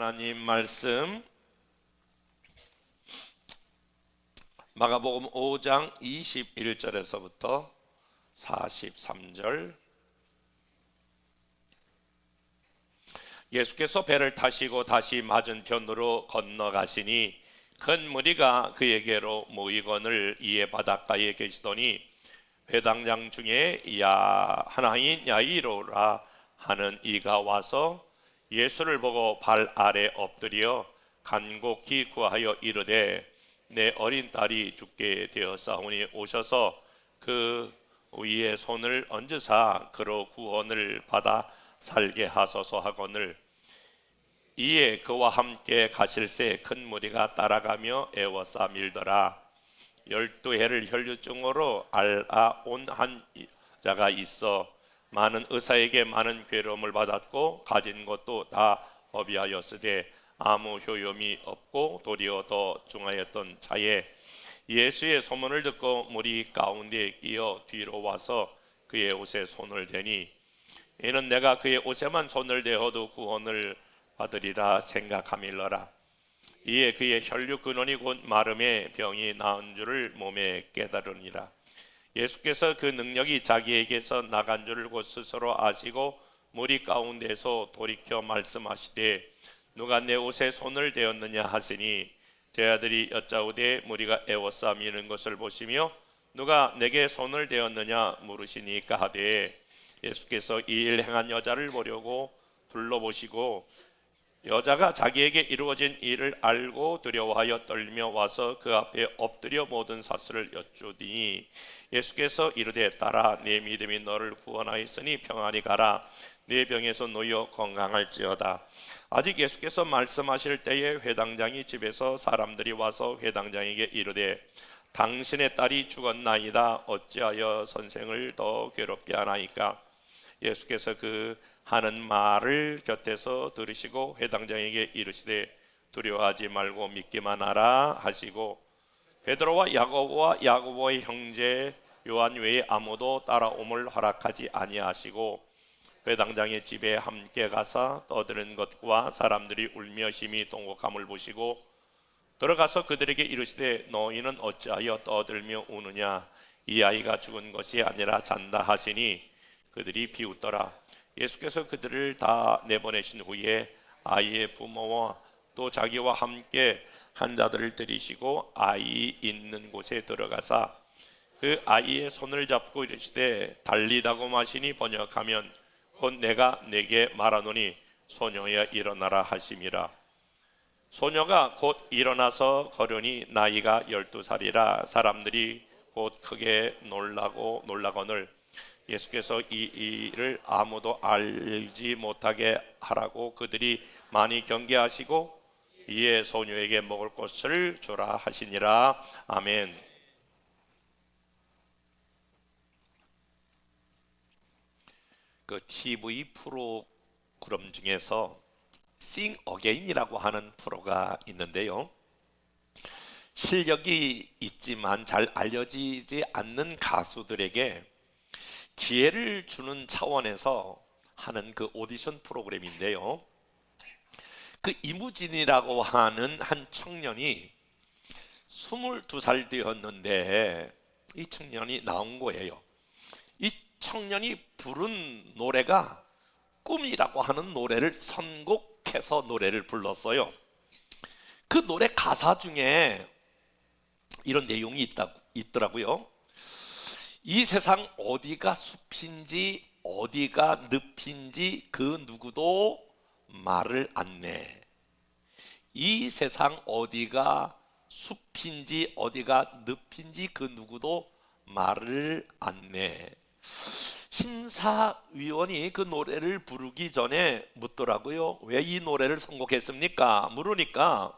하나님 말씀 마가복음 5장 21절에서부터 43절. 예수께서 배를 타시고 다시 맞은편으로 건너가시니 큰 무리가 그에게로 모이거늘 이에 바닷가에 계시더니 회당장 중에 하나인 야이로라 하는 이가 와서 예수를 보고 발 아래 엎드려 간곡히 구하여 이르되 내 어린 딸이 죽게 되었사오니 오셔서 그 위에 손을 얹으사 그로 구원을 받아 살게 하소서 하거늘 이에 그와 함께 가실새 큰 무리가 따라가며 애워싸 밀더라. 12해를 혈류증으로 앓아온 한 자가 있어 많은 의사에게 많은 괴로움을 받았고 가진 것도 다 허비하였으되 아무 효용이 없고 도리어 더 중하였던 차에 예수의 소문을 듣고 무리 가운데 끼어 뒤로 와서 그의 옷에 손을 대니 이는 내가 그의 옷에만 손을 대어도 구원을 받으리라 생각함일러라. 이에 그의 혈류 근원이 곧 마름의 병이 나은 줄을 몸에 깨달으니라. 예수께서 그 능력이 자기에게서 나간 줄을 곧 스스로 아시고 무리 가운데서 돌이켜 말씀하시되 누가 내 옷에 손을 대었느냐 하시니 제 아들이 여짜오되 무리가 애워싸 미는 것을 보시며 누가 내게 손을 대었느냐 물으시니까 하되 예수께서 이 일 행한 여자를 보려고 둘러보시고 여자가 자기에게 이루어진 일을 알고 두려워하여 떨며 와서 그 앞에 엎드려 모든 사실을 여쭈니 예수께서 이르되 딸아 네 믿음이 너를 구원하였으니 평안히 가라 네 병에서 놓여 건강할지어다. 아직 예수께서 말씀하실 때에 회당장이 집에서 사람들이 와서 회당장에게 이르되 당신의 딸이 죽었나이다 어찌하여 선생을 더 괴롭게 하나이까. 예수께서 그 하는 말을 곁에서 들으시고 회당장에게 이르시되 두려워하지 말고 믿기만 하라 하시고 베드로와 야고보의 형제 요한 외에 아무도 따라옴을 허락하지 아니하시고 회당장의 집에 함께 가사 떠드는 것과 사람들이 울며 심히 통곡함을 보시고 들어가서 그들에게 이르시되 너희는 어찌하여 떠들며 우느냐 이 아이가 죽은 것이 아니라 잔다 하시니 그들이 비웃더라. 예수께서 그들을 다 내보내신 후에 아이의 부모와 또 자기와 함께 한 자들을 들이시고 아이 있는 곳에 들어가사 그 아이의 손을 잡고 이르시되 달리다고 마시니 번역하면 곧 내가 내게 말하노니 소녀야 일어나라 하심이라. 소녀가 곧 일어나서 걸으니 나이가 12살이라 사람들이 곧 크게 놀라거늘 예수께서 이 일을 아무도 알지 못하게 하라고 그들이 많이 경계하시고 이에 소녀에게 먹을 것을 주라 하시니라. 아멘. 그 TV 프로그램 중에서 Sing Again이라고 하는 프로가 있는데요. 실력이 있지만 잘 알려지지 않는 가수들에게 기회를 주는 차원에서 하는 그 오디션 프로그램인데요. 그 이무진이라고 하는 한 청년이 22살 되었는데 이 청년이 나온 거예요. 이 청년이 부른 노래가 꿈이라고 하는 노래를 선곡해서 노래를 불렀어요. 그 노래 가사 중에 이런 내용이 있더라고요. 이 세상 어디가 숲인지 어디가 늪인지 그 누구도 말을 안 내. 이 세상 어디가 숲인지 어디가 늪인지 그 누구도 말을 안 내. 심사위원이 그 노래를 부르기 전에 묻더라고요. 왜 이 노래를 선곡했습니까? 물으니까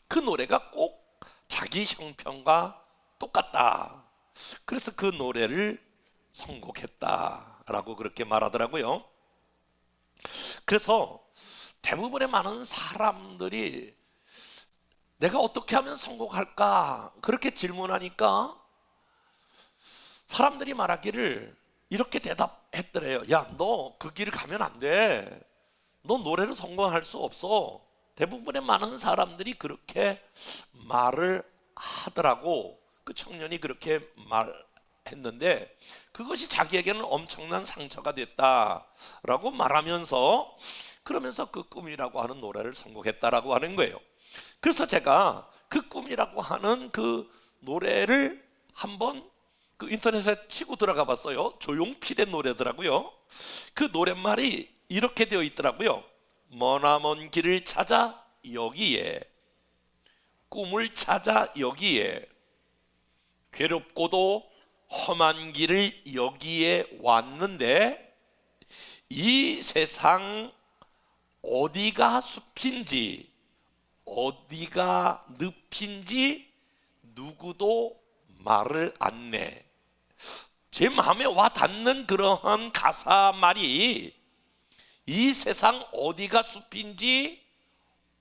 그 노래가 꼭 자기 형편과 똑같다. 그래서 그 노래를 선곡했다라고 그렇게 말하더라고요. 그래서 대부분의 많은 사람들이 내가 어떻게 하면 선곡할까 그렇게 질문하니까 사람들이 말하기를 이렇게 대답했더래요. 야, 너 그 길을 가면 안 돼. 너 노래로 성공할 수 없어. 대부분의 많은 사람들이 그렇게 말을 하더라고. 그 청년이 그렇게 말했는데 그것이 자기에게는 엄청난 상처가 됐다라고 말하면서, 그러면서 그 꿈이라고 하는 노래를 선곡했다라고 하는 거예요. 그래서 제가 그 꿈이라고 하는 그 노래를 한번 그 인터넷에 치고 들어가 봤어요. 조용필의 노래더라고요. 그 노랫말이 이렇게 되어 있더라고요. 머나먼 길을 찾아 여기에, 꿈을 찾아 여기에, 괴롭고도 험한 길을 여기에 왔는데 이 세상 어디가 숲인지 어디가 늪인지 누구도 말을 안 내. 제 마음에 와 닿는 그러한 가사 말이, 이 세상 어디가 숲인지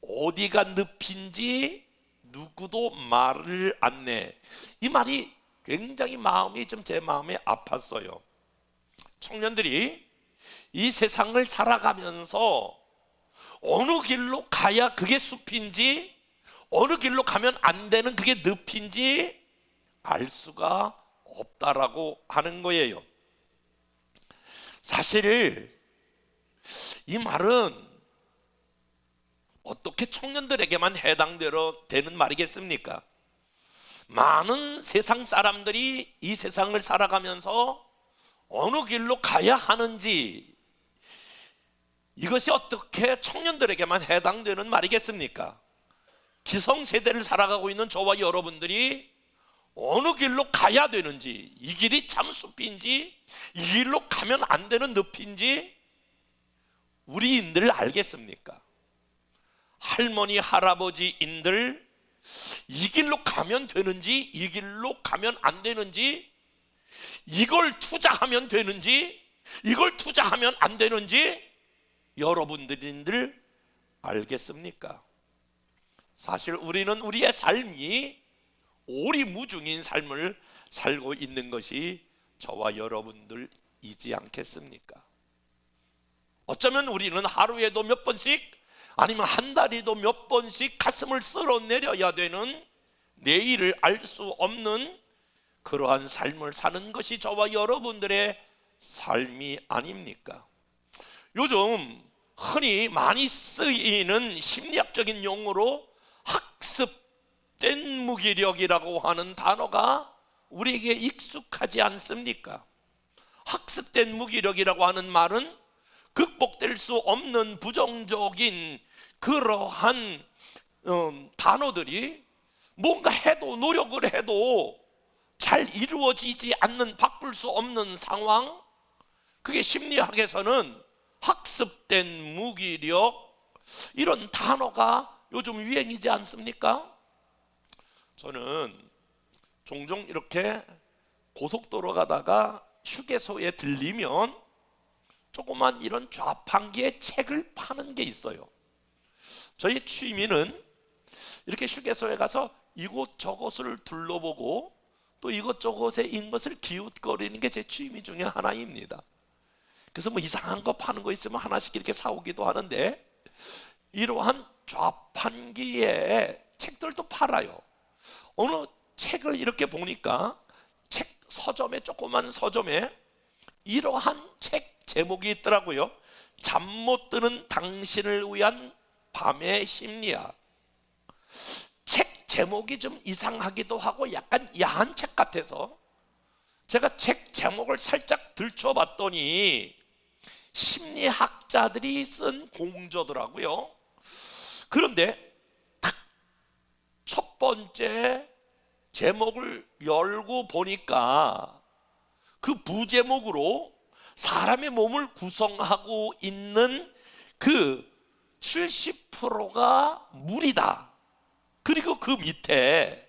어디가 늪인지 누구도 말을 안 내. 이 말이 굉장히 마음이 좀 제 마음에 아팠어요. 청년들이 이 세상을 살아가면서 어느 길로 가야 그게 숲인지 어느 길로 가면 안 되는 그게 늪인지 알 수가 없다라고 하는 거예요. 사실 이 말은 어떻게 청년들에게만 해당되는 말이겠습니까? 많은 세상 사람들이 이 세상을 살아가면서 어느 길로 가야 하는지, 이것이 어떻게 청년들에게만 해당되는 말이겠습니까? 기성세대를 살아가고 있는 저와 여러분들이 어느 길로 가야 되는지, 이 길이 참 숲인지 이 길로 가면 안 되는 늪인지 우리인들 알겠습니까? 할머니 할아버지인들 이 길로 가면 되는지 이 길로 가면 안 되는지, 이걸 투자하면 되는지 이걸 투자하면 안 되는지 여러분들인들 알겠습니까? 사실 우리는 우리의 삶이 오리무중인 삶을 살고 있는 것이 저와 여러분들이지 않겠습니까? 어쩌면 우리는 하루에도 몇 번씩, 아니면 한 달에도 몇 번씩 가슴을 쓸어내려야 되는, 내일을 알 수 없는 그러한 삶을 사는 것이 저와 여러분들의 삶이 아닙니까? 요즘 흔히 많이 쓰이는 심리학적인 용어로 학습된 무기력이라고 하는 단어가 우리에게 익숙하지 않습니까? 학습된 무기력이라고 하는 말은 극복될 수 없는 부정적인 그러한 단어들이 뭔가 해도 노력을 해도 잘 이루어지지 않는, 바꿀 수 없는 상황, 그게 심리학에서는 학습된 무기력, 이런 단어가 요즘 유행이지 않습니까? 저는 종종 이렇게 고속도로 가다가 휴게소에 들리면 조그만 이런 좌판기에 책을 파는 게 있어요. 저희 취미는 이렇게 휴게소에 가서 이곳저곳을 둘러보고 또 이것저것에 있는 것을 기웃거리는 게 제 취미 중에 하나입니다. 그래서 뭐 이상한 거 파는 거 있으면 하나씩 이렇게 사오기도 하는데, 이러한 좌판기에 책들도 팔아요. 어느 책을 이렇게 보니까 책 서점에, 조그만 서점에 이러한 책 제목이 있더라고요. 잠 못 드는 당신을 위한 밤의 심리학. 책 제목이 좀 이상하기도 하고 약간 야한 책 같아서 제가 책 제목을 살짝 들춰봤더니 심리학자들이 쓴 공저더라고요. 그런데 딱 첫 번째 제목을 열고 보니까 그 부제목으로 사람의 몸을 구성하고 있는 그 70%가 물이다. 그리고 그 밑에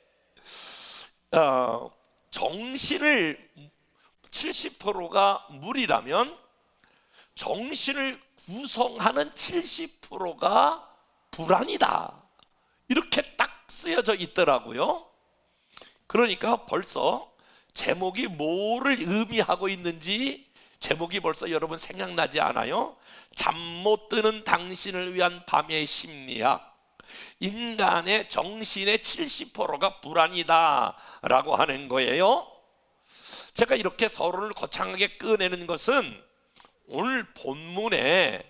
정신을 70%가 물이라면 정신을 구성하는 70%가 불안이다. 이렇게 딱 쓰여져 있더라고요. 그러니까 벌써 제목이 뭐를 의미하고 있는지 제목이 벌써 여러분 생각나지 않아요? 잠 못 드는 당신을 위한 밤의 심리학. 인간의 정신의 70%가 불안이다라고 하는 거예요. 제가 이렇게 서론을 거창하게 꺼내는 것은 오늘 본문에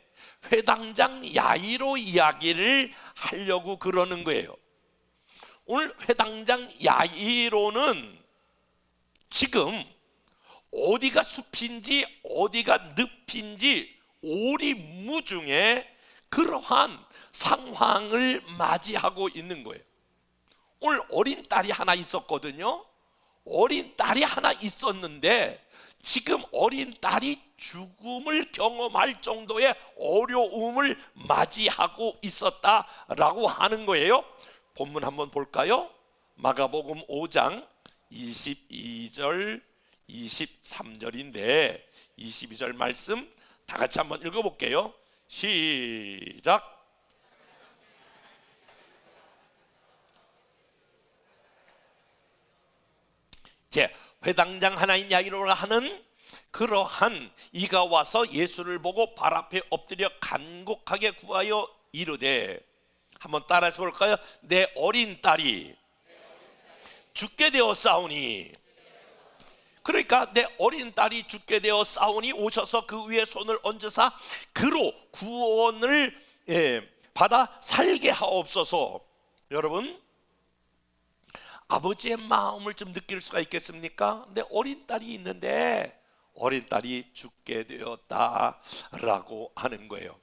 회당장 야이로 이야기를 하려고 그러는 거예요. 오늘 회당장 야이로는 지금 어디가 숲인지 어디가 늪인지 오리무중에 그러한 상황을 맞이하고 있는 거예요. 오늘 어린 딸이 하나 있었거든요. 어린 딸이 하나 있었는데 지금 어린 딸이 죽음을 경험할 정도의 어려움을 맞이하고 있었다라고 하는 거예요. 본문 한번 볼까요? 마가복음 5장 22절 23절인데 22절 말씀 다 같이 한번 읽어볼게요. 시작. 제 회당장 하나인 야이로라 하는 그러한 이가 와서 예수를 보고 발 앞에 엎드려 간곡하게 구하여 이르되, 한번 따라서 볼까요? 내 어린 딸이 죽게 되었사오니. 그러니까 내 어린 딸이 죽게 되었사오니 오셔서 그 위에 손을 얹으사 그로 구원을 받아 살게 하옵소서. 여러분, 아버지의 마음을 좀 느낄 수가 있겠습니까? 내 어린 딸이 있는데 어린 딸이 죽게 되었다라고 하는 거예요.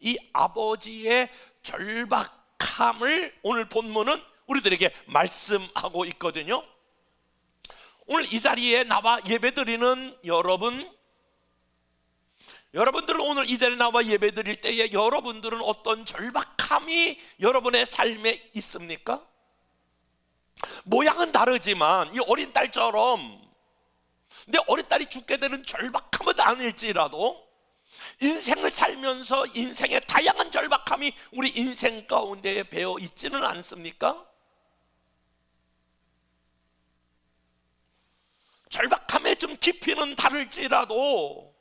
이 아버지의 절박함을 오늘 본문은 우리들에게 말씀하고 있거든요. 오늘 이 자리에 나와 예배드리는 여러분들은 오늘 이 자리에 나와 예배드릴 때에 여러분들은 어떤 절박함이 여러분의 삶에 있습니까? 모양은 다르지만 이 어린 딸처럼 내 어린 딸이 죽게 되는 절박함은 아닐지라도 인생을 살면서 인생의 다양한 절박함이 우리 인생 가운데에 배어 있지는 않습니까? 절박함의 좀 깊이는 다를지라도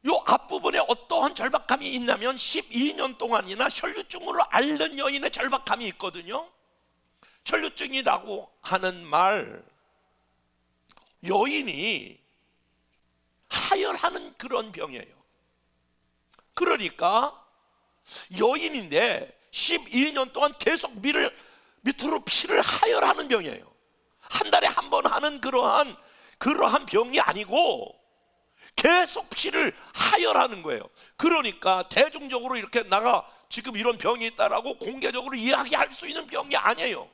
요 앞부분에 어떠한 절박함이 있냐면 12년 동안이나 혈류증으로 앓는 여인의 절박함이 있거든요. 혈류증이라고 하는 말, 여인이 하혈하는 그런 병이에요. 그러니까 여인인데 12년 동안 계속 밑으로 피를 하혈하는 병이에요. 한 달에 한 번 하는 그러한 병이 아니고 계속 피를 하혈하는 거예요. 그러니까 대중적으로 이렇게 나가 지금 이런 병이 있다라고 공개적으로 이야기할 수 있는 병이 아니에요.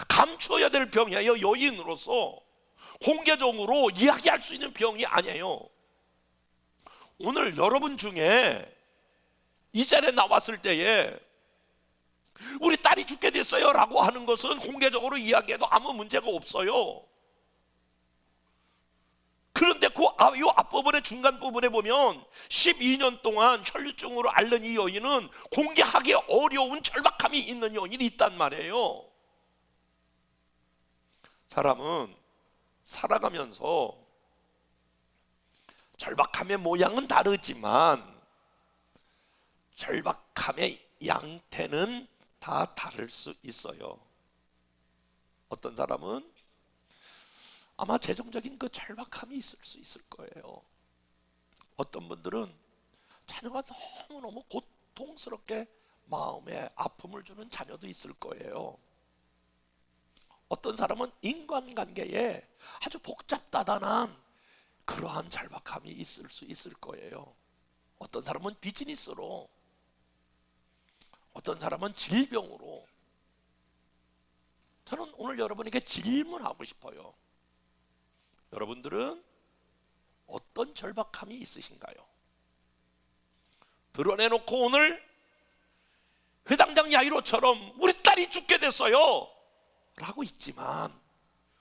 감추어야 될 병이에요. 여인으로서 공개적으로 이야기할 수 있는 병이 아니에요. 오늘 여러분 중에 이 자리에 나왔을 때에 우리 딸이 죽게 됐어요 라고 하는 것은 공개적으로 이야기해도 아무 문제가 없어요. 그런데 그 앞부분의 중간 부분에 보면 12년 동안 혈류증으로 앓는 이 여인은 공개하기 어려운 절박함이 있는 여인이 있단 말이에요. 사람은 살아가면서 절박함의 모양은 다르지만 절박함의 양태는 다 다를 수 있어요. 어떤 사람은 아마 재정적인 그 절박함이 있을 수 있을 거예요. 어떤 분들은 자녀가 너무너무 고통스럽게 마음에 아픔을 주는 자녀도 있을 거예요. 어떤 사람은 인간관계에 아주 복잡다단한 그러한 절박함이 있을 수 있을 거예요. 어떤 사람은 비즈니스로, 어떤 사람은 질병으로. 저는 오늘 여러분에게 질문하고 싶어요. 여러분들은 어떤 절박함이 있으신가요? 드러내놓고 오늘 회당장 야이로처럼 우리 딸이 죽게 됐어요 라고 있지만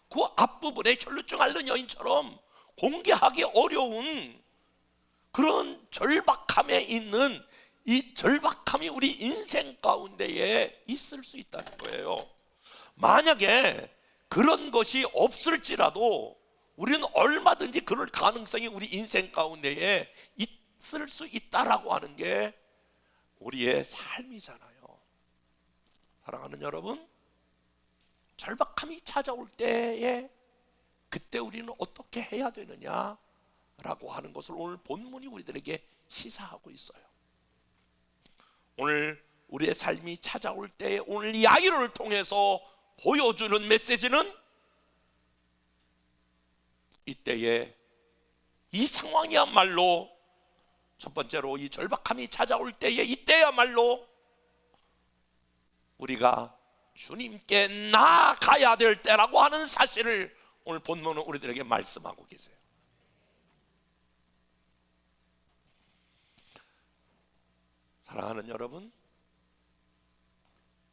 그 앞부분에 혈류증 앓는 여인처럼 공개하기 어려운 그런 절박함에 있는 이 절박함이 우리 인생 가운데에 있을 수 있다는 거예요. 만약에 그런 것이 없을지라도 우리는 얼마든지 그럴 가능성이 우리 인생 가운데에 있을 수 있다라고 하는 게 우리의 삶이잖아요. 사랑하는 여러분, 절박함이 찾아올 때에 그때 우리는 어떻게 해야 되느냐라고 하는 것을 오늘 본문이 우리들에게 시사하고 있어요. 오늘 우리의 삶이 찾아올 때에 오늘 야이로를 통해서 보여주는 메시지는 이때에 이 상황이야말로 첫 번째로 이 절박함이 찾아올 때에 이때야말로 우리가 주님께 나아가야 될 때라고 하는 사실을 오늘 본문은 우리들에게 말씀하고 계세요. 사랑하는 여러분,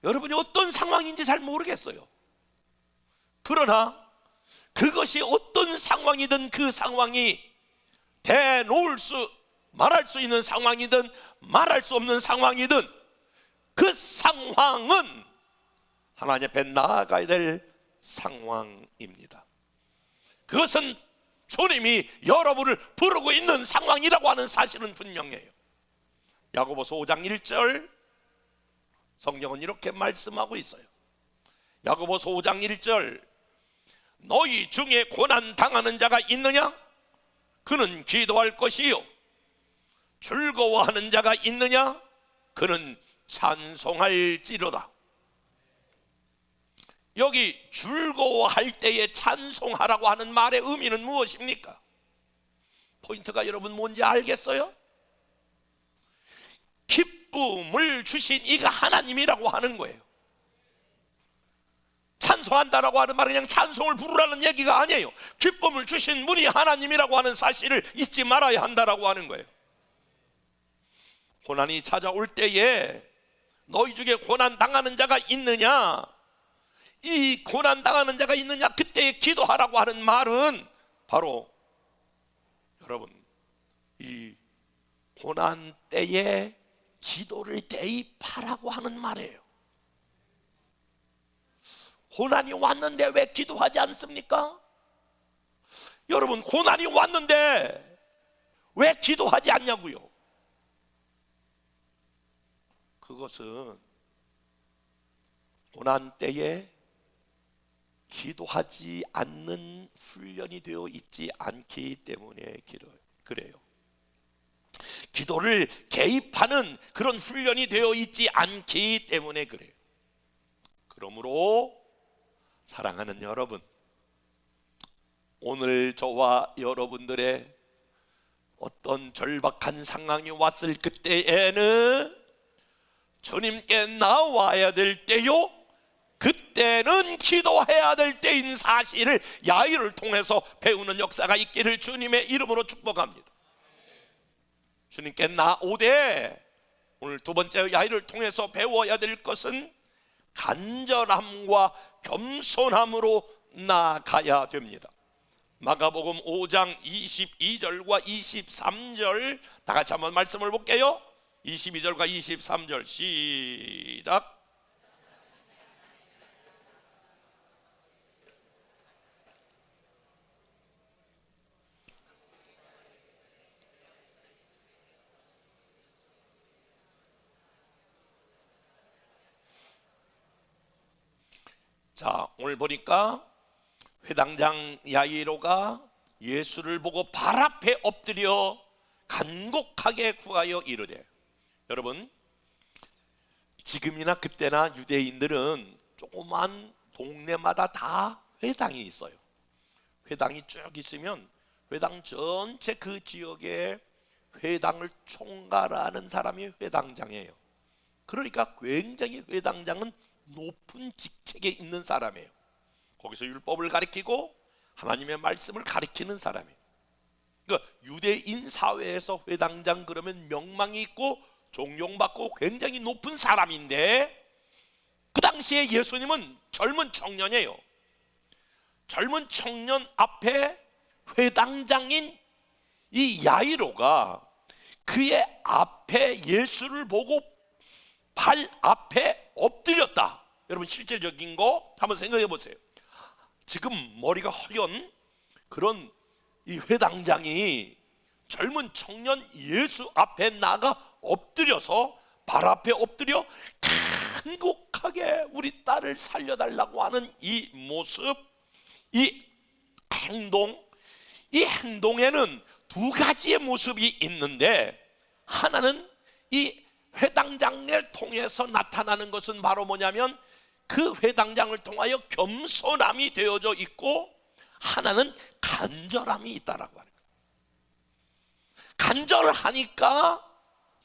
여러분이 어떤 상황인지 잘 모르겠어요. 그러나 그것이 어떤 상황이든 그 상황이 대놓을 수 말할 수 있는 상황이든 말할 수 없는 상황이든 그 상황은 하나님 앞에 나아가야 될 상황입니다. 그것은 주님이 여러분을 부르고 있는 상황이라고 하는 사실은 분명해요. 야고보서 5장 1절 성경은 이렇게 말씀하고 있어요. 야고보서 5장 1절 너희 중에 고난 당하는 자가 있느냐? 그는 기도할 것이요. 즐거워하는 자가 있느냐? 그는 찬송할지로다. 여기 즐거워할 때에 찬송하라고 하는 말의 의미는 무엇입니까? 포인트가 여러분 뭔지 알겠어요? 기쁨을 주신 이가 하나님이라고 하는 거예요. 찬송한다라고 하는 말은 그냥 찬송을 부르라는 얘기가 아니에요. 기쁨을 주신 분이 하나님이라고 하는 사실을 잊지 말아야 한다라고 하는 거예요. 고난이 찾아올 때에 너희 중에 고난 당하는 자가 있느냐? 이 고난 당하는 자가 있느냐? 그때 기도하라고 하는 말은 바로 여러분 이 고난 때에 기도를 대입하라고 하는 말이에요. 고난이 왔는데 왜 기도하지 않습니까? 여러분 고난이 왔는데 왜 기도하지 않냐고요? 그것은 고난 때에 기도하지 않는 훈련이 되어 있지 않기 때문에 그래요. 기도를 개입하는 그런 훈련이 되어 있지 않기 때문에 그래요. 그러므로 사랑하는 여러분, 오늘 저와 여러분들의 어떤 절박한 상황이 왔을 그때에는 주님께 나와야 될 때요, 그때는 기도해야 될 때인 사실을 야이를 통해서 배우는 역사가 있기를 주님의 이름으로 축복합니다. 주님께 나오되 오늘 두 번째 야이를 통해서 배워야 될 것은 간절함과 겸손함으로 나아가야 됩니다. 마가복음 5장 22절과 23절 다 같이 한번 말씀을 볼게요. 22절과 23절 시작. 자, 오늘 보니까 회당장 야이로가 예수를 보고 발 앞에 엎드려 간곡하게 구하여 이르되, 여러분 지금이나 그때나 유대인들은 조그만 동네마다 다 회당이 있어요. 회당이 쭉 있으면 회당 전체 그 지역에 회당을 총괄하는 사람이 회당장이에요. 그러니까 굉장히 회당장은 높은 직책에 있는 사람이에요. 거기서 율법을 가리키고 하나님의 말씀을 가리키는 사람이에요. 그러니까 유대인 사회에서 회당장 그러면 명망이 있고 존경받고 굉장히 높은 사람인데, 그 당시에 예수님은 젊은 청년이에요. 젊은 청년 앞에 회당장인 이 야이로가 그의 앞에 예수를 보고 발 앞에 엎드렸다. 여러분 실질적인 거 한번 생각해 보세요. 지금 머리가 허연 그런 이 회당장이 젊은 청년 예수 앞에 나가 엎드려서 발 앞에 엎드려 간곡하게 나를 살려달라고 하는 이 모습, 이 행동에는 두 가지의 모습이 있는데, 하나는 이 회당장을 통해서 나타나는 것은 바로 뭐냐면 그 회당장을 통하여 겸손함이 되어져 있고, 하나는 간절함이 있다라고 하는 거예요. 간절하니까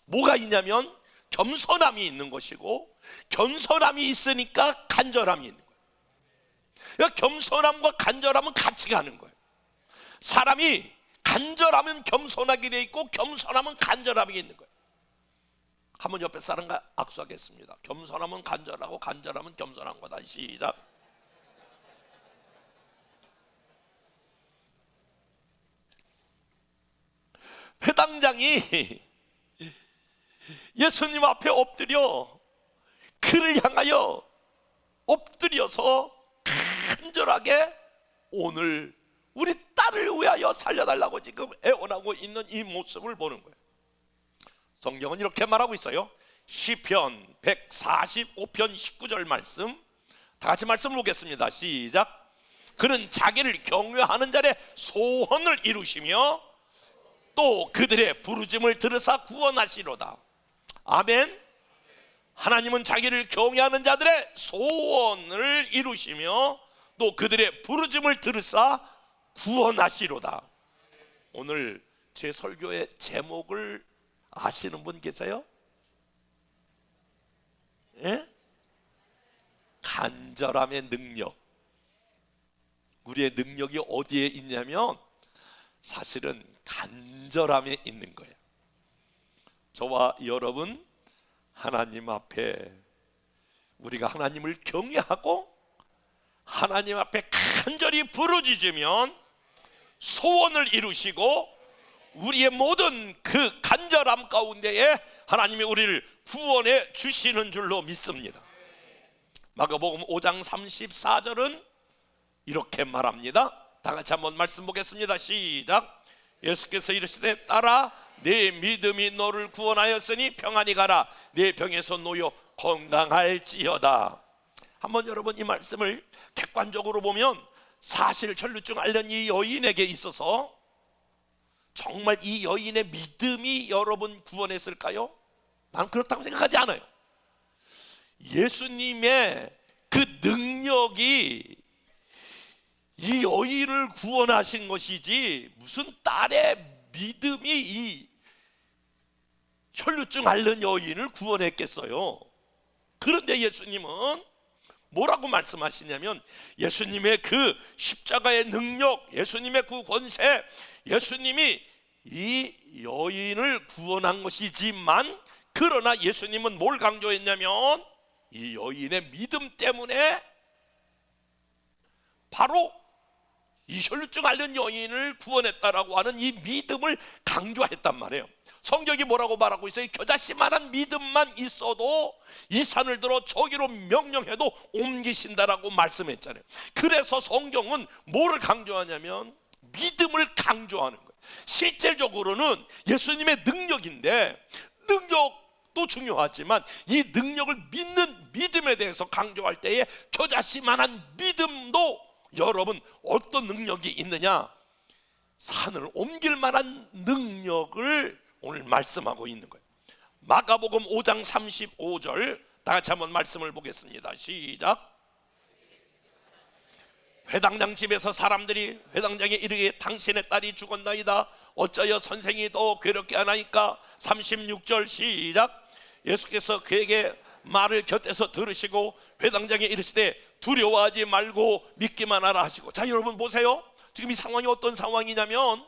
뭐가 있냐면 겸손함이 있는 것이고, 겸손함이 있으니까 간절함이 있는 거예요. 그러니까 겸손함과 간절함은 같이 가는 거예요. 사람이 간절하면 겸손하게 돼 있고, 겸손하면 간절하게 있는 거예요. 한번 옆에 사람과 악수하겠습니다. 겸손하면 간절하고, 간절하면 겸손한 거다. 시작. 회당장이 예수님 앞에 엎드려 그를 향하여 엎드려서 간절하게 오늘 우리 딸을 위하여 살려달라고 지금 애원하고 있는 이 모습을 보는 거예요. 성경은 이렇게 말하고 있어요. 시편 145편 19절 말씀, 다 같이 말씀 보겠습니다. 시작. 그는 자기를 경외하는 자의 소원을 이루시며 또 그들의 부르짖음을 들으사 구원하시로다. 아멘. 하나님은 자기를 경외하는 자들의 소원을 이루시며 또 그들의 부르짖음을 들으사 구원하시로다. 오늘 제 설교의 제목을 아시는 분 계세요? 예? 간절함의 능력. 우리의 능력이 어디에 있냐면 사실은 간절함에 있는 거예요. 저와 여러분, 하나님 앞에 우리가 하나님을 경외하고 하나님 앞에 간절히 부르짖으면 소원을 이루시고, 우리의 모든 그 간절함 가운데에 하나님이 우리를 구원해 주시는 줄로 믿습니다. 마가복음 5장 34절은 이렇게 말합니다. 다 같이 한번 말씀 보겠습니다. 시작. 예수께서 이르시되 딸아, 내 믿음이 너를 구원하였으니 평안히 가라. 내 병에서 놓여 건강할지어다. 한번 여러분 이 말씀을 객관적으로 보면 사실 혈루증 앓는 이 여인에게 있어서 정말 이 여인의 믿음이 여러분 구원했을까요? 난 그렇다고 생각하지 않아요. 예수님의 그 능력이 이 여인을 구원하신 것이지 무슨 딸의 믿음이 이 혈루증 앓는 여인을 구원했겠어요. 그런데 예수님은 뭐라고 말씀하시냐면, 예수님의 그 십자가의 능력, 예수님의 그 권세, 예수님이 이 여인을 구원한 것이지만, 그러나 예수님은 뭘 강조했냐면 이 여인의 믿음 때문에 바로 이 혈루증 앓는 여인을 구원했다라고 하는 이 믿음을 강조했단 말이에요. 성경이 뭐라고 말하고 있어요? 겨자씨만한 믿음만 있어도 이 산을 들어 저기로 명령해도 옮기신다라고 말씀했잖아요. 그래서 성경은 뭐를 강조하냐면 믿음을 강조하는 거예요. 실질적으로는 예수님의 능력인데, 능력도 중요하지만 이 능력을 믿는 믿음에 대해서 강조할 때에 겨자씨만한 믿음도 여러분 어떤 능력이 있느냐? 산을 옮길 만한 능력을 오늘 말씀하고 있는 거예요. 마가복음 5장 35절 다 같이 한번 말씀을 보겠습니다. 시작. 회당장 집에서 사람들이 회당장에 이르기에 당신의 딸이 죽었나이다. 어쩌여 선생이 더 괴롭게 하나이까? 36절 시작. 예수께서 그에게 말을 곁에서 들으시고 회당장에 이르시되 두려워하지 말고 믿기만 하라 하시고. 자, 여러분 보세요. 지금 이 상황이 어떤 상황이냐면,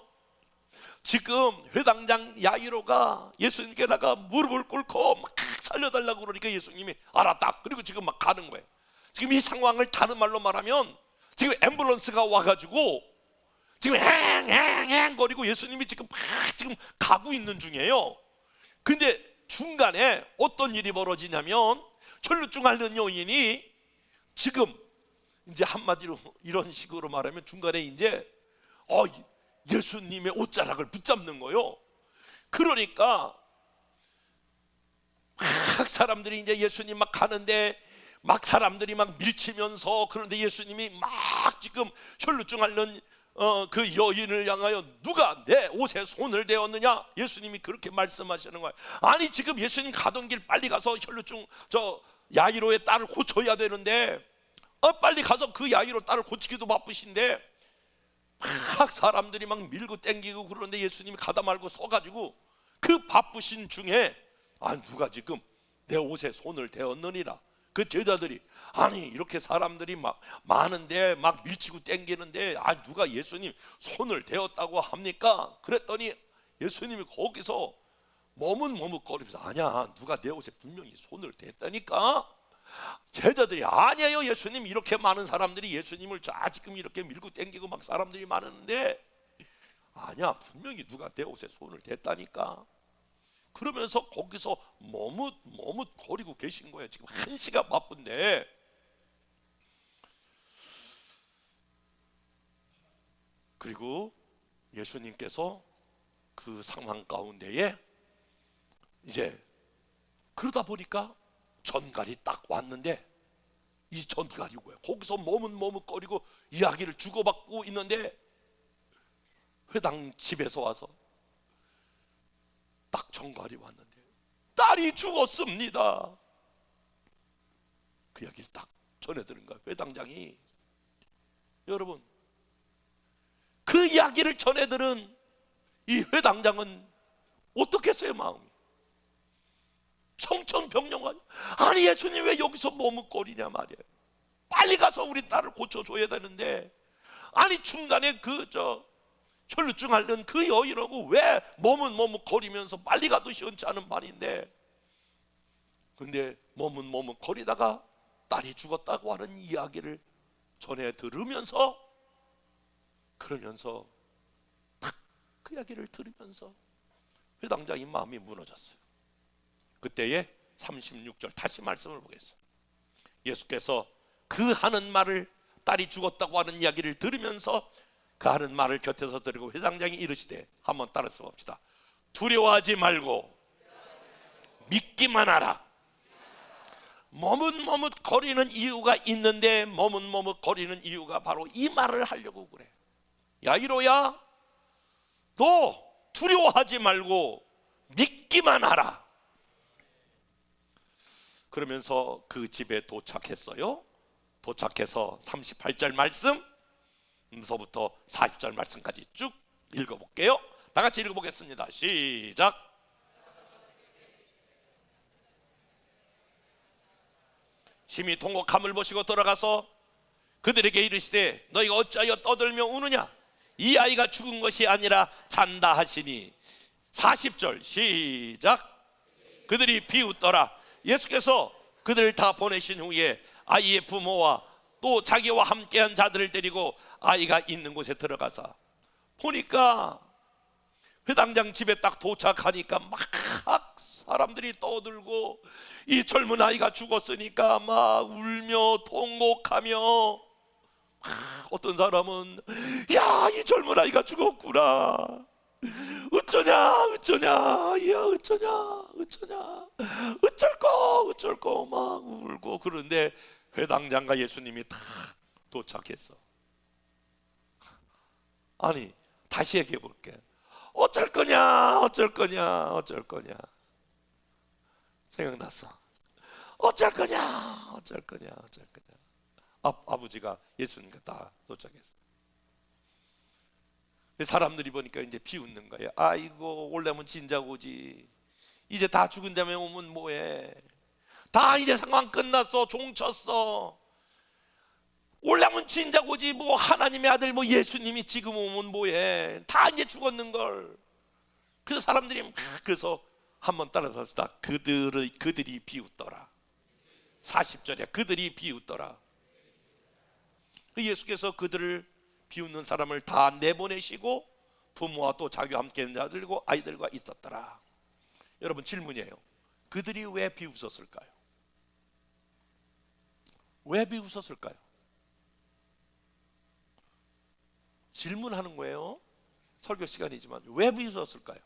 지금 회당장 야이로가 예수님께다가 무릎을 꿇고 막 살려달라고 그러니까 예수님이 알았다. 그리고 지금 막 가는 거예요. 지금 이 상황을 다른 말로 말하면 지금 앰뷸런스가 와가지고 지금 행 거리고 예수님이 지금 막 지금 가고 있는 중이에요. 근데 중간에 어떤 일이 벌어지냐면, 혈루증 앓는 여인이 지금 이제 한마디로 이런 식으로 말하면 중간에 이제 예수님의 옷자락을 붙잡는 거예요. 그러니까 막 사람들이 이제 예수님 막 가는데 막 사람들이 막 밀치면서, 그런데 예수님이 막 지금 혈루증 앓는 그 여인을 향하여 누가 내 옷에 손을 대었느냐, 예수님이 그렇게 말씀하시는 거예요. 아니 지금 예수님 가던 길 빨리 가서 혈루증 야이로의 딸을 고쳐야 되는데 빨리 가서 그 야이로 딸을 고치기도 바쁘신데 막 사람들이 막 밀고 땡기고 그러는데 예수님이 가다 말고 서가지고 그 바쁘신 중에 누가 지금 내 옷에 손을 대었느니라. 그 제자들이 아니 이렇게 사람들이 막 많은데 막 밀치고 땡기는데 누가 예수님 손을 대었다고 합니까? 그랬더니 예수님이 거기서 머뭇머뭇거리면서 아니야, 누가 내 옷에 분명히 손을 댔다니까. 제자들이 아니에요, 예수님, 이렇게 많은 사람들이 예수님을 지금 이렇게 밀고 땡기고 막 사람들이 많은데 아니야, 분명히 누가 내 옷에 손을 댔다니까. 그러면서 거기서 머뭇거리고 계신 거예요. 지금 1시가 바쁜데. 그리고 예수님께서 그 상황 가운데에 이제 그러다 보니까 전갈이 딱 왔는데, 이 전갈이 뭐야? 거기서 머뭇거리고 이야기를 주고받고 있는데 회당 집에서 와서 딱 전갈이 왔는데 딸이 죽었습니다. 그 이야기를 딱 전해드는 거야, 회당장이. 여러분, 그 이야기를 전해들은 이 회당장은 어떻겠어요, 마음이? 청천벽력. 아니 예수님 왜 여기서 머뭇거리냐 말이에요. 빨리 가서 우리 딸을 고쳐줘야 되는데 아니 중간에 혈루증 앓는 그 여인하고 왜 머뭇거리면서 빨리 가도 시원치 않은 반인데, 근데 머뭇거리다가 딸이 죽었다고 하는 이야기를 전해 들으면서, 그러면서 딱 그 이야기를 들으면서 회당장이 마음이 무너졌어요. 그때에 36절 다시 말씀을 보겠습니다. 예수께서 그 하는 말을, 딸이 죽었다고 하는 이야기를 들으면서 그 하는 말을 곁에서 들고 회당장이 이르시되, 한번 따라서 봅시다. 두려워하지 말고 믿기만 하라. 머뭇거리는 이유가 있는데, 머뭇거리는 이유가 바로 이 말을 하려고 그래. 야이로야, 너 두려워하지 말고 믿기만 하라. 그러면서 그 집에 도착했어요. 도착해서 38절 말씀부터 40절 말씀까지 쭉 읽어볼게요. 다 같이 읽어보겠습니다. 시작. 심히 통곡함을 보시고 돌아가서 그들에게 이르시되 너희가 어찌하여 떠들며 우느냐? 이 아이가 죽은 것이 아니라 잔다 하시니. 40절 시작. 그들이 비웃더라. 예수께서 그들을 다 보내신 후에 아이의 부모와 또 자기와 함께한 자들을 데리고 아이가 있는 곳에 들어가서 보니까, 회당장 집에 딱 도착하니까 막 사람들이 떠들고, 이 젊은 아이가 죽었으니까 막 울며 통곡하며, 어떤 사람은 야, 이 젊은 아이가 죽었구나, 어쩌냐 야, 어쩌냐 어쩔꼬 막 울고. 그런데 회당장과 예수님이 다 도착했어. 아니 다시 얘기해 볼게. 어쩔 거냐 생각났어. 어쩔 거냐. 아버지가 예수님과 다 도착했어. 사람들이 보니까 이제 비웃는 거예요. 아이고, 올라면 진작 오지. 이제 다 죽은 다음에 오면 뭐해? 다 이제 상황 끝났어. 종쳤어. 올라면 진작 오지. 뭐 하나님의 아들 뭐 예수님이 지금 오면 뭐해? 다 이제 죽었는 걸. 그래서 사람들이 그래서 한번 따라서 합시다. 그들이 비웃더라. 40절에 그들이 비웃더라. 예수께서 그들을 비웃는 사람을 다 내보내시고 부모와 또 자기와 함께 있는 자들과 아이들과 있었더라. 여러분, 질문이에요. 그들이 왜 비웃었을까요? 왜 비웃었을까요? 질문하는 거예요. 설교 시간이지만 왜 비웃었을까요?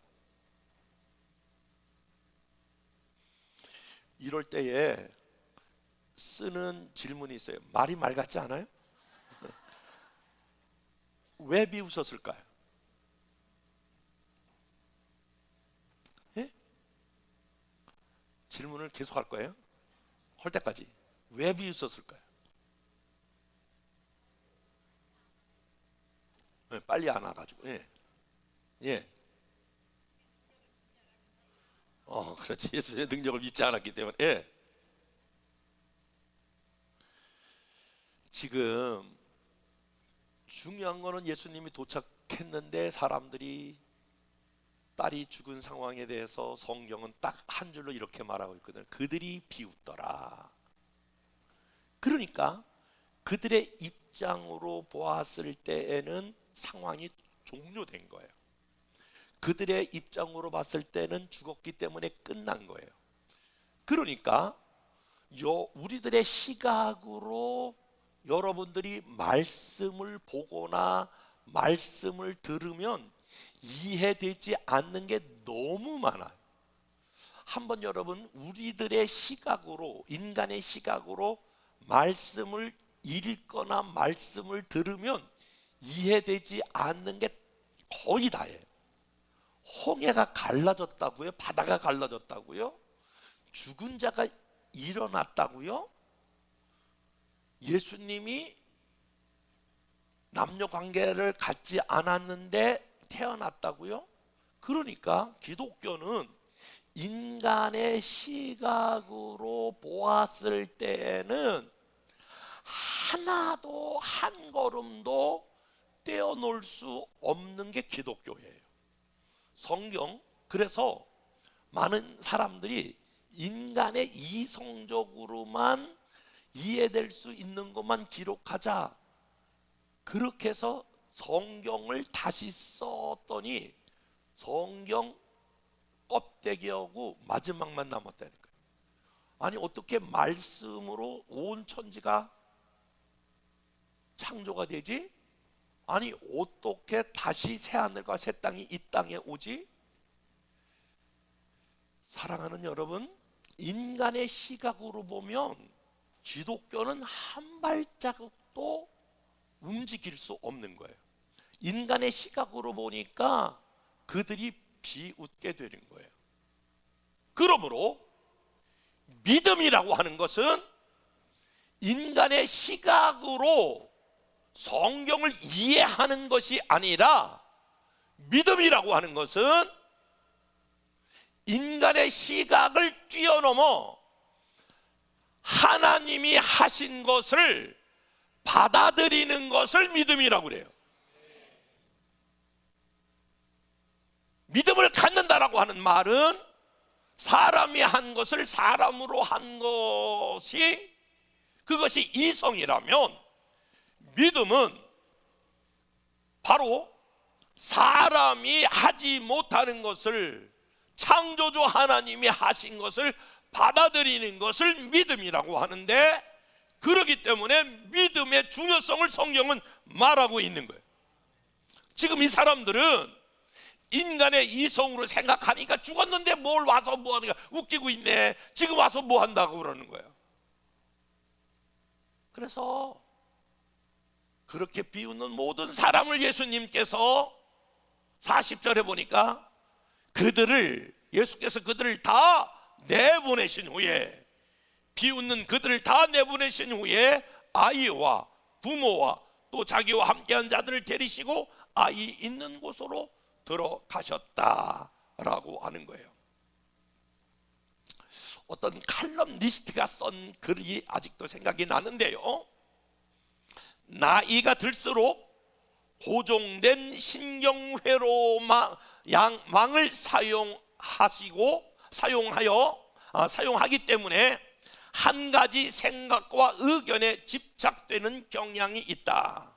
이럴 때에 쓰는 질문이 있어요. 말이 말 같지 않아요? 왜 비웃었을까요? 예? 질문을 계속 할 거예요? 할 때까지. 왜 비웃었을까요? 예, 빨리 안 와가지고. 예. 예. 그렇지. 예수의 능력을 믿지 않았기 때문에. 예. 지금 중요한 거는 예수님이 도착했는데 사람들이 딸이 죽은 상황에 대해서 성경은 딱 한 줄로 이렇게 말하고 있거든. 그들이 비웃더라. 그러니까 그들의 입장으로 보았을 때에는 상황이 종료된 거예요. 그들의 입장으로 봤을 때는 죽었기 때문에 끝난 거예요. 그러니까 우리들의 시각으로 여러분들이 말씀을 보거나 말씀을 들으면 이해되지 않는 게 너무 많아요. 한번 여러분 우리들의 시각으로, 인간의 시각으로 말씀을 읽거나 말씀을 들으면 이해되지 않는 게 거의 다예요. 홍해가 갈라졌다고요? 바다가 갈라졌다고요? 죽은 자가 일어났다고요? 예수님이 남녀 관계를 갖지 않았는데 태어났다고요? 그러니까 기독교는 인간의 시각으로 보았을 때에는 하나도 한 걸음도 떼어놓을 수 없는 게 기독교예요. 성경, 그래서 많은 사람들이 인간의 이성적으로만 이해될 수 있는 것만 기록하자, 그렇게 해서 성경을 다시 썼더니 성경 껍데기하고 마지막만 남았다니까요. 아니 어떻게 말씀으로 온 천지가 창조가 되지? 아니 어떻게 다시 새하늘과 새 땅이 이 땅에 오지? 사랑하는 여러분, 인간의 시각으로 보면 기독교는 한 발자국도 움직일 수 없는 거예요. 인간의 시각으로 보니까 그들이 비웃게 되는 거예요. 그러므로 믿음이라고 하는 것은 인간의 시각으로 성경을 이해하는 것이 아니라, 믿음이라고 하는 것은 인간의 시각을 뛰어넘어 하나님이 하신 것을 받아들이는 것을 믿음이라고 그래요. 믿음을 갖는다라고 하는 말은 사람이 한 것을 사람으로 한 것이, 그것이 이성이라면, 믿음은 바로 사람이 하지 못하는 것을 창조주 하나님이 하신 것을 받아들이는 것을 믿음이라고 하는데, 그렇기 때문에 믿음의 중요성을 성경은 말하고 있는 거예요. 지금 이 사람들은 인간의 이성으로 생각하니까 죽었는데 뭘 와서 뭐 하는가, 웃기고 있네, 지금 와서 뭐 한다고 그러는 거예요. 그래서 그렇게 비웃는 모든 사람을 예수님께서 40절에 보니까 예수께서 그들을 다 내보내신 후에, 비웃는 그들을 다 내보내신 후에 아이와 부모와 또 자기와 함께한 자들을 데리시고 아이 있는 곳으로 들어가셨다라고 하는 거예요. 어떤 칼럼니스트가 쓴 글이 아직도 생각이 나는데요, 나이가 들수록 고정된 신경회로망을 사용하기 때문에 한 가지 생각과 의견에 집착되는 경향이 있다.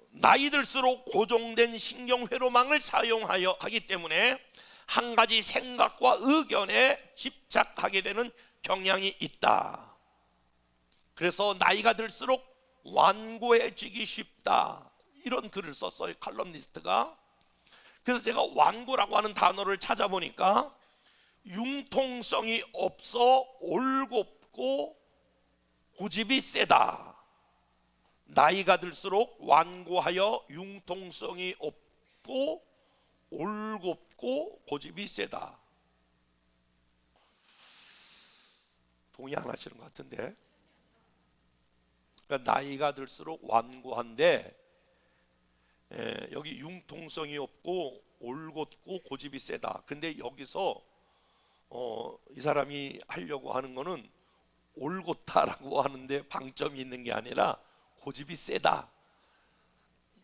나이 들수록 고정된 신경회로망을 사용하기 때문에 한 가지 생각과 의견에 집착하게 되는 경향이 있다. 그래서 나이가 들수록 완고해지기 쉽다, 이런 글을 썼어요, 칼럼니스트가. 그래서 제가 완고라고 하는 단어를 찾아보니까 융통성이 없어 올곧고 고집이 세다. 나이가 들수록 완고하여 융통성이 없고 올곧고 고집이 세다. 동의 안 하시는 것 같은데. 그러니까 나이가 들수록 완고한데 여기 융통성이 없고 올곧고 고집이 세다. 근데 여기서 이 사람이 하려고 하는 거는 올곧다라고 하는데 방점이 있는 게 아니라 고집이 세다,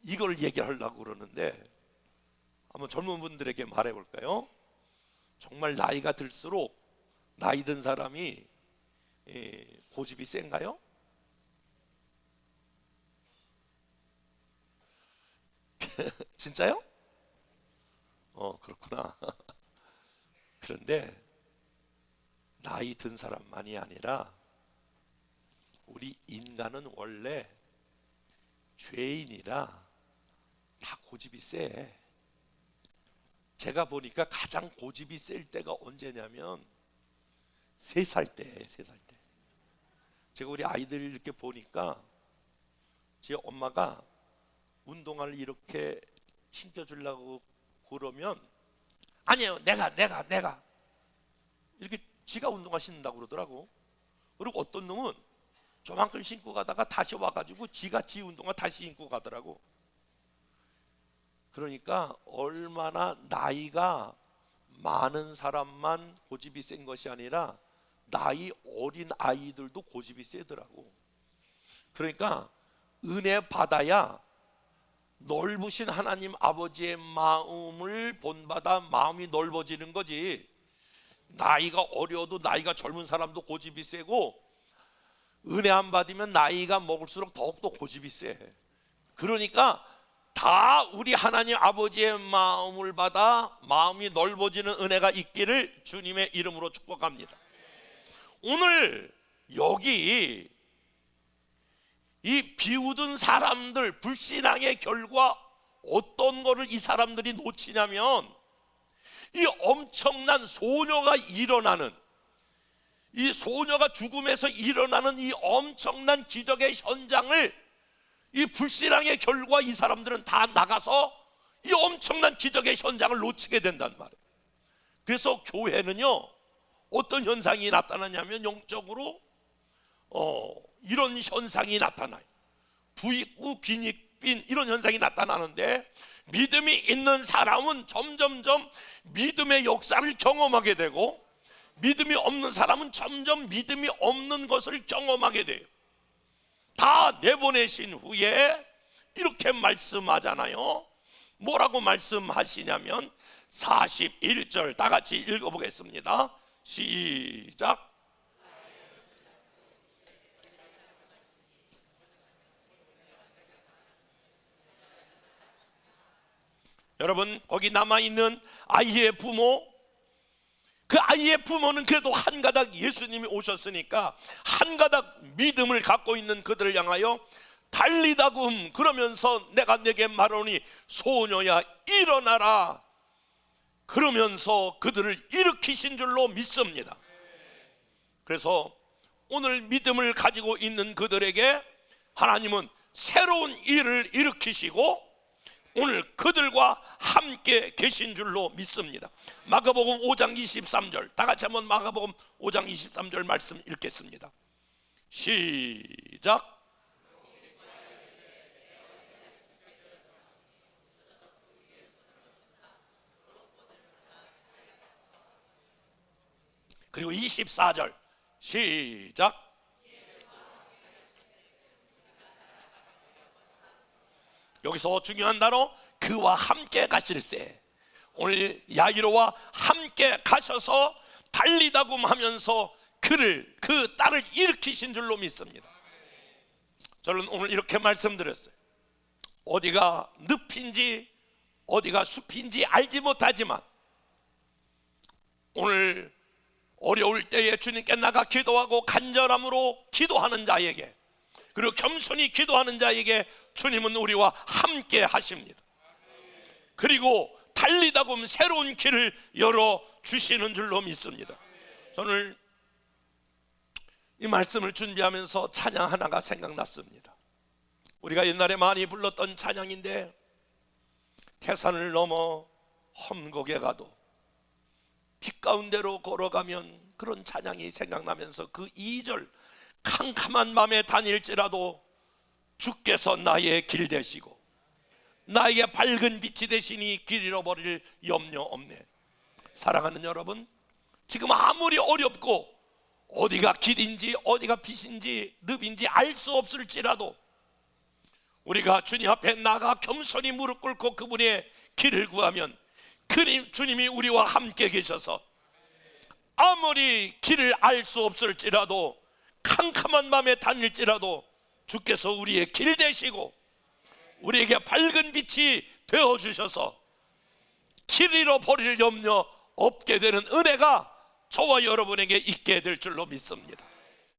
이걸 얘기하려고 그러는데, 한번 젊은 분들에게 말해 볼까요? 정말 나이가 들수록 나이 든 사람이 고집이 센가요? 진짜요? 그렇구나. 그런데 나이 든 사람만이 아니라 우리 인간은 원래 죄인이라 다 고집이 세. 제가 보니까 가장 고집이 셀 때가 언제냐면 3살 때. 제가 우리 아이들 이렇게 보니까 제 엄마가 운동화를 이렇게 신겨주려고 그러면 아니에요, 내가 이렇게 지가 운동화 신는다고 그러더라고. 그리고 어떤 놈은 저만큼 신고 가다가 다시 와가지고 지가 지 운동화 다시 신고 가더라고. 그러니까 얼마나 나이가 많은 사람만 고집이 센 것이 아니라 나이 어린 아이들도 고집이 세더라고. 그러니까 은혜 받아야 넓으신 하나님 아버지의 마음을 본받아 마음이 넓어지는 거지. 나이가 어려도 나이가 젊은 사람도 고집이 세고, 은혜 안 받으면 나이가 먹을수록 더욱더 고집이 세. 그러니까 다 우리 하나님 아버지의 마음을 받아 마음이 넓어지는 은혜가 있기를 주님의 이름으로 축복합니다. 오늘 여기 이 비웃은 사람들, 불신앙의 결과 어떤 거를 이 사람들이 놓치냐면, 이 엄청난 소녀가 일어나는, 이 소녀가 죽음에서 일어나는 이 엄청난 기적의 현장을, 이 불신앙의 결과 이 사람들은 다 나가서 이 엄청난 기적의 현장을 놓치게 된단 말이에요. 그래서 교회는요, 어떤 현상이 나타나냐면 영적으로 이런 현상이 나타나요. 부익부 빈익빈, 이런 현상이 나타나는데, 믿음이 있는 사람은 점점점 믿음의 역사를 경험하게 되고, 믿음이 없는 사람은 점점 믿음이 없는 것을 경험하게 돼요. 다 내보내신 후에 이렇게 말씀하잖아요. 뭐라고 말씀하시냐면 41절 다 같이 읽어보겠습니다. 시작. 여러분, 거기 남아있는 아이의 부모, 그 아이의 부모는 그래도 한 가닥 예수님이 오셨으니까 한 가닥 믿음을 갖고 있는 그들을 향하여 달리다금 그러면서 내가 내게 말하노니 소녀야 일어나라, 그러면서 그들을 일으키신 줄로 믿습니다. 그래서 오늘 믿음을 가지고 있는 그들에게 하나님은 새로운 일을 일으키시고 오늘 그들과 함께 계신 줄로 믿습니다. 마가복음 5장 23절 다 같이 한번 마가복음 5장 23절 말씀 읽겠습니다. 시작. 그리고 24절 시작. 여기서 중요한 단어, 그와 함께 가실세. 오늘 야이로와 함께 가셔서 달리다금 하면서 그 딸을 일으키신 줄로 믿습니다. 저는 오늘 이렇게 말씀드렸어요. 어디가 늪인지 어디가 숲인지 알지 못하지만 오늘 어려울 때에 주님께 나가 기도하고 간절함으로 기도하는 자에게, 그리고 겸손히 기도하는 자에게 주님은 우리와 함께 하십니다. 그리고 달리다 보면 새로운 길을 열어주시는 줄로 믿습니다. 저는 이 말씀을 준비하면서 찬양 하나가 생각났습니다. 우리가 옛날에 많이 불렀던 찬양인데, 태산을 넘어 험곡에 가도 빛 가운데로 걸어가면, 그런 찬양이 생각나면서 그 2절, 캄캄한 밤에 다닐지라도 주께서 나의 길 되시고 나에게 밝은 빛이 되시니 길 잃어버릴 염려 없네. 사랑하는 여러분, 지금 아무리 어렵고 어디가 길인지 어디가 빛인지 늪인지 알 수 없을지라도 우리가 주님 앞에 나가 겸손히 무릎 꿇고 그분의 길을 구하면 주님이 우리와 함께 계셔서 아무리 길을 알 수 없을지라도 캄캄한 밤에 다닐지라도 주께서 우리의 길 되시고 우리에게 밝은 빛이 되어주셔서 길 잃어버릴 염려 없게 되는 은혜가 저와 여러분에게 있게 될 줄로 믿습니다.